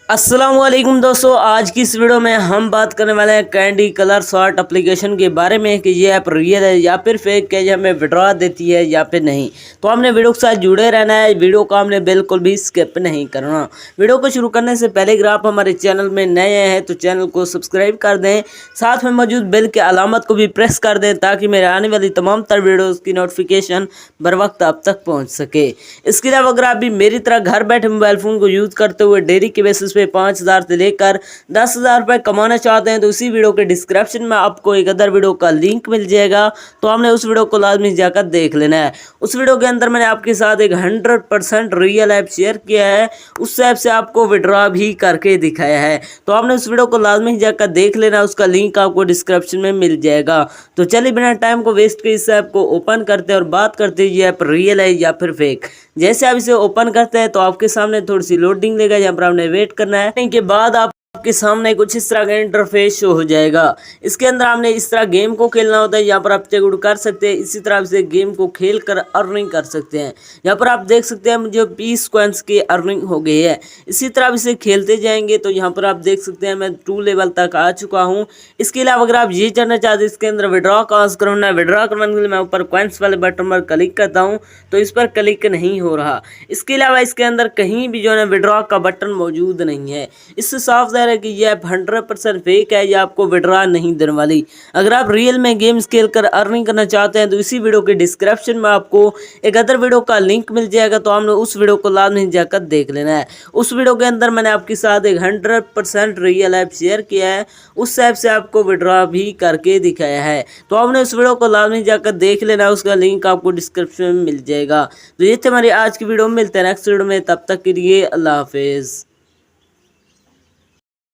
अस्सलाम वालेकुम दोस्तों, आज की इस वीडियो में हम बात करने वाले हैं कैंडी कलर शॉर्ट एप्लीकेशन के बारे में कि ये ऐप रियल है या फिर फेक है, या हमें विड्रॉ देती है या फिर नहीं। तो हमने वीडियो के साथ जुड़े रहना है, वीडियो को हमने बिल्कुल भी स्किप नहीं करना। वीडियो को शुरू करने से पहले अगर आप हमारे चैनल में नए हैं तो चैनल को सब्सक्राइब कर दें, साथ में मौजूद बेल के अलामत को भी प्रेस कर दें ताकि मेरे आने वाली तमाम तर वीडियोज़ की नोटिफिकेशन बर वक्त आप तक पहुँच सके। इसके अलावा अगर आप भी मेरी तरह घर बैठे मोबाइल फ़ोन को यूज़ करते हुए डेली के बेसिस पे 5,000 से लेकर 10,000 रुपये कमाना चाहते हैं तो उसी वीडियो के डिस्क्रिप्शन में आपको एक अदर वीडियो का लिंक मिल जाएगा। तो हमने उस वीडियो को लाजमी जाकर देख लेना है। उस वीडियो के अंदर मैंने आपके साथ एक 100% रियल ऐप शेयर किया है, उस ऐप से आपको विड्रॉ भी करके दिखाया है। तो आपने उस वीडियो को लाजमी जाकर देख लेना, उसका लिंक आपको डिस्क्रिप्शन में मिल जाएगा। तो चलिए बिना टाइम को वेस्ट किए इस ऐप को ओपन करते हैं और बात करते हैं ये ऐप रियल है या फिर फेक। जैसे आप इसे ओपन करते हैं तो आपके सामने थोड़ी सी लोडिंग लेगा, जहाँ पर आपने वेट करना है। के बाद आपके सामने कुछ इस तरह का इंटरफेस शो हो जाएगा। इसके अंदर आपने इस तरह गेम को खेलना होता है, यहाँ पर आप चेकआउट कर सकते हैं। इसी तरह से गेम को खेल कर अर्निंग कर सकते हैं। यहाँ पर आप देख सकते हैं मुझे 20 कॉइंस की अर्निंग हो गई है। इसी तरह इसे खेलते जाएंगे तो यहाँ पर आप देख सकते हैं मैं 2 लेवल तक आ चुका हूँ। इसके अलावा अगर आप ये जानना चाहते हैं इसके अंदर विड्रॉ कहाँ से करना है, विड्रॉ करवाने के लिए मैं ऊपर कॉइंस वाले बटन पर क्लिक करता हूँ तो इस पर क्लिक नहीं हो रहा। इसके अलावा इसके अंदर कहीं भी जो है विड्रॉ का बटन मौजूद नहीं है। इससे साफ ज़ाहिर है कि यह ऐप 100% फेक है, या आपको विड्रॉ नहीं देने वाली। अगर आप रियल में गेम्स खेल कर अर्निंग करना चाहते हैं तो इसी वीडियो के डिस्क्रिप्शन में आपको एक अदर वीडियो का लिंक मिल जाएगा। तो हमने उस वीडियो को लाजमी जाकर देख लेना है। उस वीडियो के अंदर मैंने आपके साथ एक 100% रियल ऐप शेयर किया है, उस ऐप से आपको विड्रॉ भी करके दिखाया है। तो आपने उस वीडियो को लाजमी जाकर देख लेना, उसका लिंक आपको डिस्क्रिप्शन में मिल जाएगा। तो ये थे हमारी आज की वीडियो, मिलते हैं नेक्स्ट वीडियो में, तब तक के लिए अल्लाह हाफिज़।